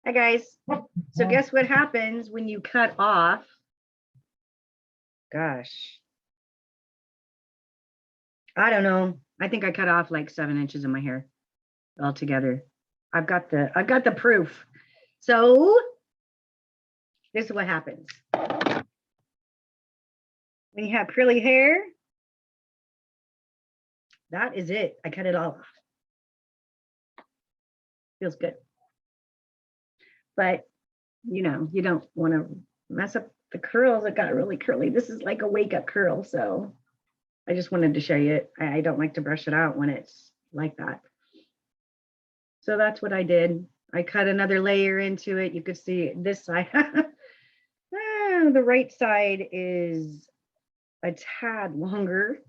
Hi guys. So guess what happens when you cut off? Gosh. I don't know. I think I cut off like 7 inches of my hair altogether. I've got the proof. So this is what happens. When you have curly hair, that is it. I cut it all off. Feels good. But you know, you don't want to mess up the curls. It got really curly. This is like a wake up curl. So I just wanted to show you it. I don't like to brush it out when it's like that. So that's what I did. I cut another layer into it. You could see this side. The right side is a tad longer.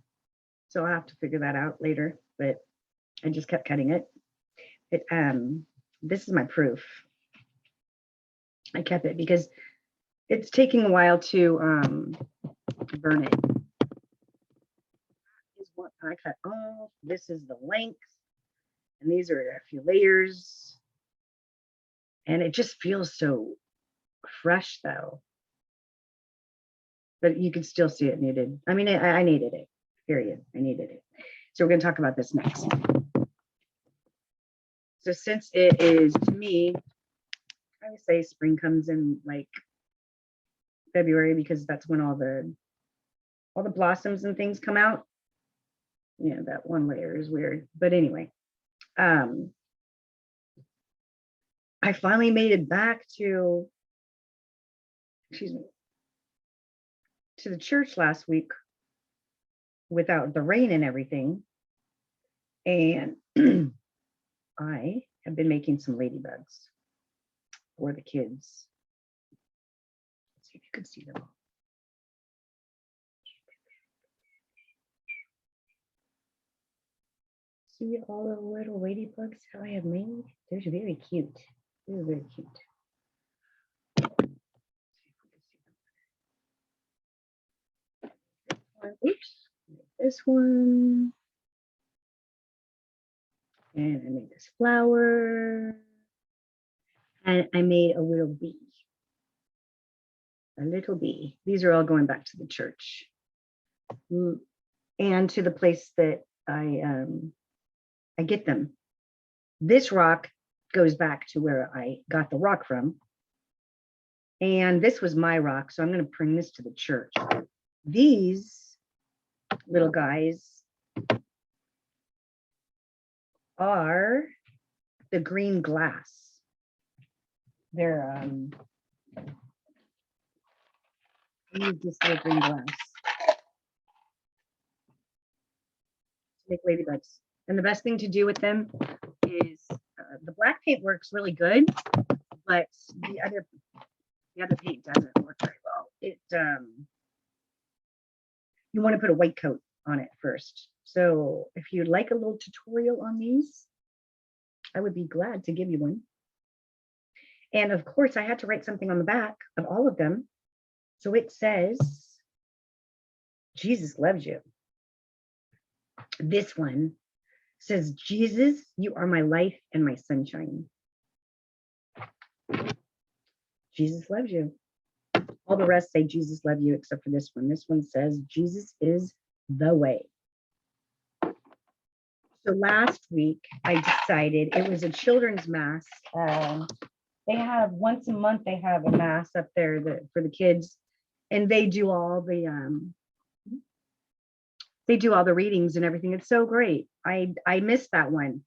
So I'll have to figure that out later, but I just kept cutting it. This is my proof. I kept it because it's taking a while to burn it. This is what I cut off. This is the length. And these are a few layers. And it just feels so fresh though. But you can still see it needed. I mean, I needed it, period. I needed it. So we're going to talk about this next. So since it is, to me, I would say spring comes in like February because that's when all the blossoms and things come out. Yeah, that one layer is weird. But anyway, I finally made it back to, excuse me, to the church last week without the rain and everything. And I have been making some ladybugs for the kids. Let's see if you can see them all. See all the little ladybugs how I have made? They're very cute. They're very cute. Oops, this one. And I made this flower. And I made a little bee. A little bee. These are all going back to the church. And to the place that I get them. This rock goes back to where I got the rock from. And this was my rock, so I'm going to bring this to the church. These little guys are the green glass. They're this little green glass to make ladybugs. And the best thing to do with them is the black paint works really good, but the other paint doesn't work very well. It you want to put a white coat on it first. So if you'd like a little tutorial on these, I would be glad to give you one. And of course, I had to write something on the back of all of them. So it says, Jesus loves you. This one says, Jesus, you are my life and my sunshine. Jesus loves you. All the rest say Jesus love you except for this one. This one says, Jesus is the way. So last week, I decided it was a children's mass. They have once a month, they have a mass up there for the kids, and they do all the readings and everything. It's so great. I missed that one,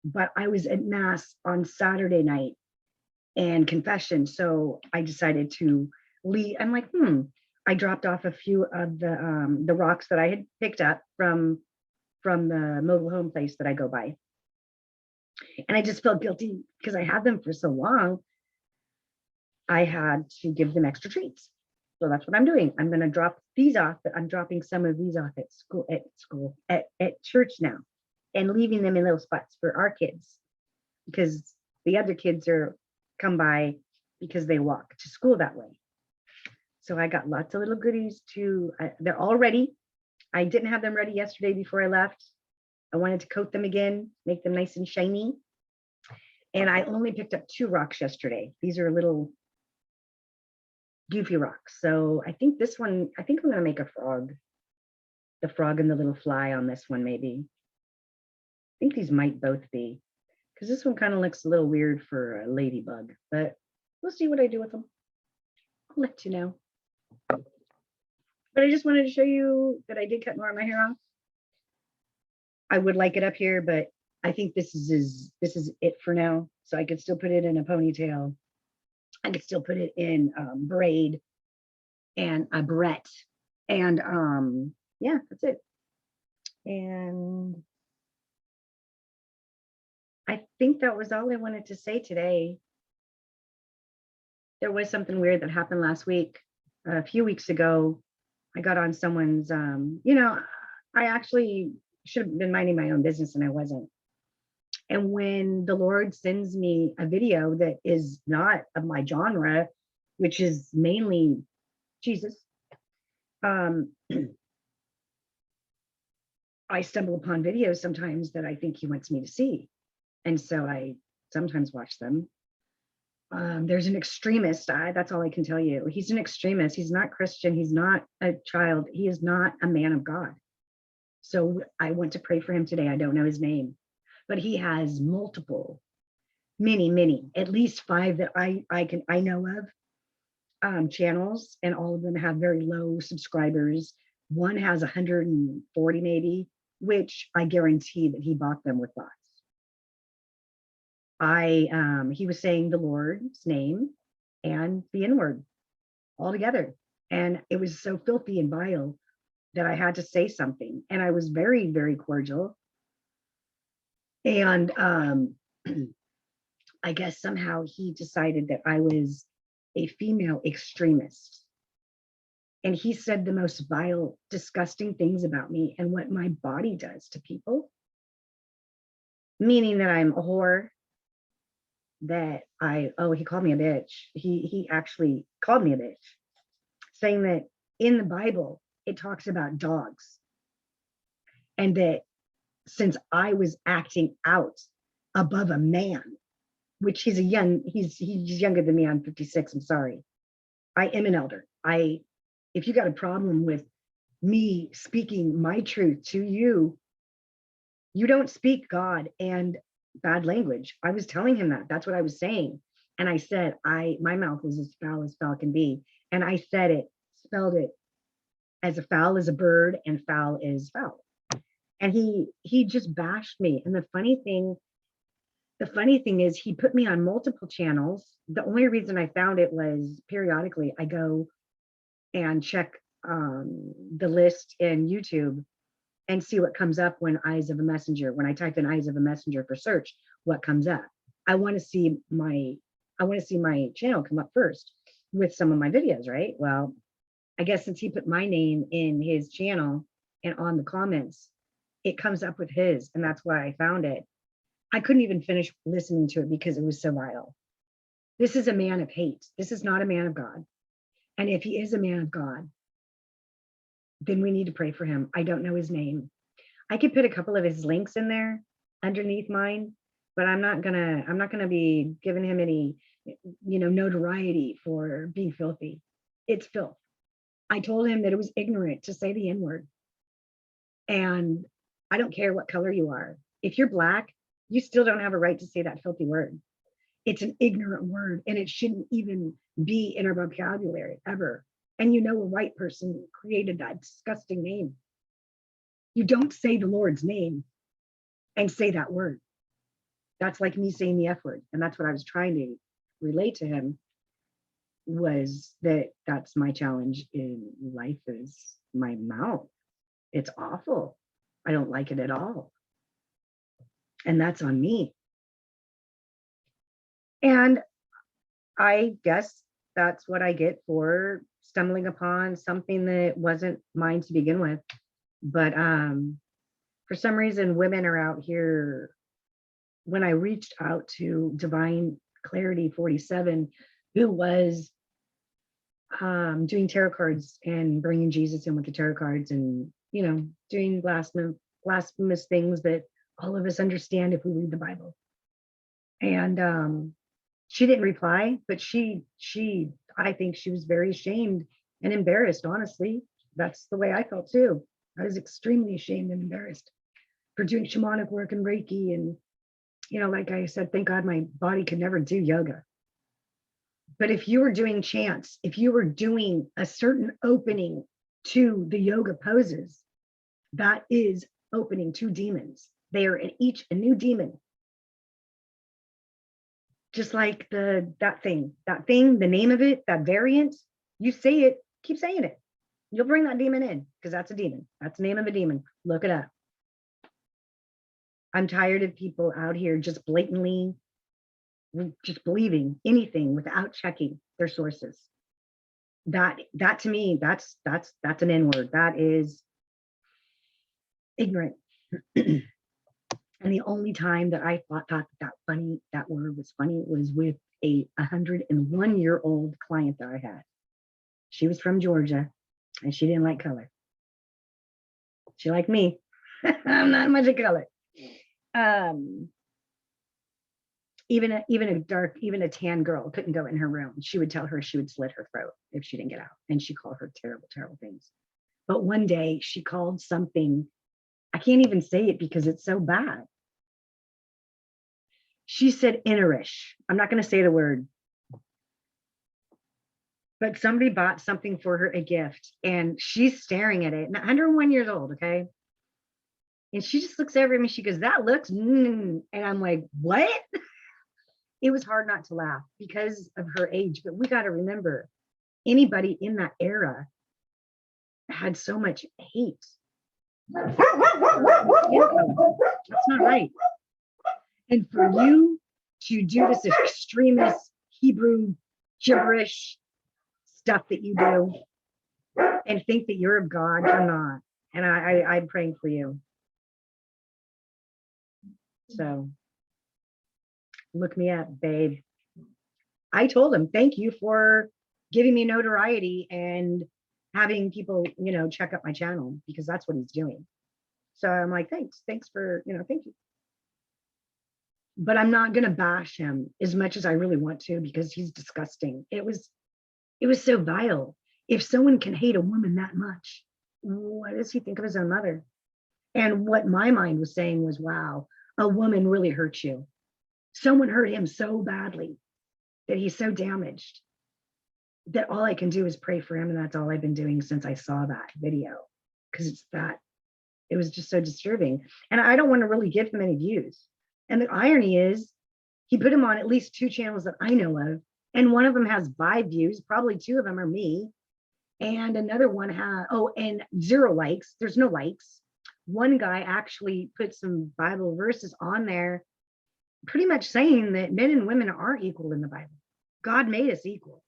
but I was at mass on Saturday night and confession. So I decided to leave. I'm like, I dropped off a few of the rocks that I had picked up from the mobile home place that I go by. And I just felt guilty because I had them for so long. I had to give them extra treats. So that's what I'm doing. I'm going to drop these off, but I'm dropping some of these off at church now and leaving them in little spots for our kids because the other kids come by because they walk to school that way. So I got lots of little goodies they're all ready. I didn't have them ready yesterday before I left. I wanted to coat them again, make them nice and shiny. And I only picked up 2 rocks yesterday. These are little goofy rocks. So I think this one, I think I'm going to make a frog. The frog and the little fly on this one, maybe. I think these might both be, because this one kind of looks a little weird for a ladybug, but we'll see what I do with them. I'll let you know. But I just wanted to show you that I did cut more of my hair off. I would like it up here, but I think this is it for now. So I could still put it in a ponytail. I could still put it in braid and a barrette. And yeah, that's it. And I think that was all I wanted to say today. There was something weird that happened last week. A few weeks ago, I got on someone's, I actually should have been minding my own business and I wasn't. And when the Lord sends me a video that is not of my genre, which is mainly Jesus, I stumble upon videos sometimes that I think he wants me to see. And so I sometimes watch them. There's an extremist. That's all I can tell you. He's an extremist. He's not Christian. He's not a child. He is not a man of God. So I want to pray for him today. I don't know his name, but he has multiple, many, at least 5 that I know of, channels, and all of them have very low subscribers. One has 140 maybe, which I guarantee that he bought them with bots. He was saying the Lord's name and the N-word all together. And it was so filthy and vile that I had to say something. And I was very, very cordial. And I guess somehow he decided that I was a female extremist. And he said the most vile, disgusting things about me and what my body does to people. Meaning that I'm a whore, that he called me a bitch. He actually called me a bitch, saying that in the Bible, it talks about dogs. And that since I was acting out above a man, which he's younger than me, I'm 56, I'm sorry. I am an elder. If you got a problem with me speaking my truth to you, you don't speak God and bad language. I was telling him that. That's what I was saying. And I said, my mouth is as foul can be. And I said it, spelled it as a foul as a bird and foul is foul. And he just bashed me. And the funny thing is he put me on multiple channels. The only reason I found it was periodically I go and check the list in YouTube and see what comes up when Eyes of a Messenger. When I type in Eyes of a Messenger for search, what comes up? I want to see my channel come up first with some of my videos, right? Well, I guess since he put my name in his channel and on the comments, it comes up with his, and that's why I found it. I couldn't even finish listening to it because it was so vile. This is a man of hate. This is not a man of God. And if he is a man of God, then we need to pray for him. I don't know his name. I could put a couple of his links in there underneath mine, but I'm not gonna be giving him any, notoriety for being filthy. It's filth. I told him that it was ignorant to say the N-word. And I don't care what color you are. If you're Black, you still don't have a right to say that filthy word. It's an ignorant word and it shouldn't even be in our vocabulary ever. And a white person created that disgusting name. You don't say the Lord's name and say that word. That's like me saying the F word. And that's what I was trying to relate to him, was that that's my challenge in life, is my mouth. It's awful. I don't like it at all. And that's on me. And I guess that's what I get for stumbling upon something that wasn't mine to begin with. But for some reason, women are out here. When I reached out to Divine Clarity 47, who was doing tarot cards and bringing Jesus in with the tarot cards and, doing blasphemous things that all of us understand if we read the Bible. And she didn't reply, but I think she was very ashamed and embarrassed, honestly. That's the way I felt too. I was extremely ashamed and embarrassed for doing shamanic work and Reiki. And, like I said, thank God my body could never do yoga. But if you were doing chants, if you were doing a certain opening to the yoga poses, that is opening to demons. They are each a new demon. Just like that thing, the name of it, that variant, you say it, keep saying it. You'll bring that demon in because that's a demon. That's the name of a demon. Look it up. I'm tired of people out here just blatantly just believing anything without checking their sources. That to me, that's an N-word. That is ignorant. And the only time that I thought that word was funny was with a 101-year-old client that I had. She was from Georgia and she didn't like color. She liked me. I'm not much of color. Even a tan girl couldn't go in her room. She would tell her she would slit her throat if she didn't get out. And she called her terrible, terrible things. But one day she called something, I can't even say it because it's so bad. She said innerish. I'm not going to say the word. But somebody bought something for her, a gift, and she's staring at it. 101 years old, okay? And she just looks over at me. She goes, that looks, and I'm like, what? It was hard not to laugh because of her age. But we got to remember, anybody in that era had so much hate. That's not right. And for you to do this extremist Hebrew gibberish stuff that you do and think that you're of God, you're not. And I'm praying for you. So look me up, babe. I told him, thank you for giving me notoriety and having people, check out my channel, because that's what he's doing. So I'm like, thanks for, thank you. But I'm not going to bash him as much as I really want to, because he's disgusting. It was so vile. If someone can hate a woman that much, what does he think of his own mother? And what my mind was saying was, wow, a woman really hurt you. Someone hurt him so badly that he's so damaged that all I can do is pray for him. And that's all I've been doing since I saw that video, because it was just so disturbing. And I don't want to really give him any views. And the irony is, he put him on at least 2 channels that I know of. And one of them has 5 views. Probably 2 of them are me. And another one has, and 0 likes. There's no likes. One guy actually put some Bible verses on there, pretty much saying that men and women are equal in the Bible. God made us equal.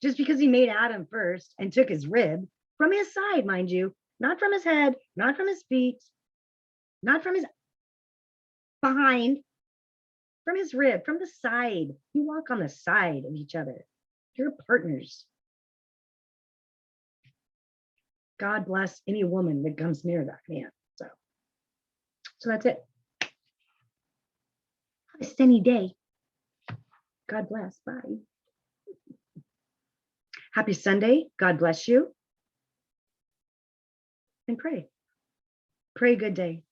Just because he made Adam first and took his rib from his side, mind you, not from his head, not from his feet, not from his behind, from his rib, from the side. You walk on the side of each other. You're partners. God bless any woman that comes near that man. So that's it. Have a sunny day. God bless. Bye. Happy Sunday. God bless you. And pray. Pray a good day.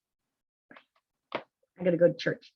I got to go to church.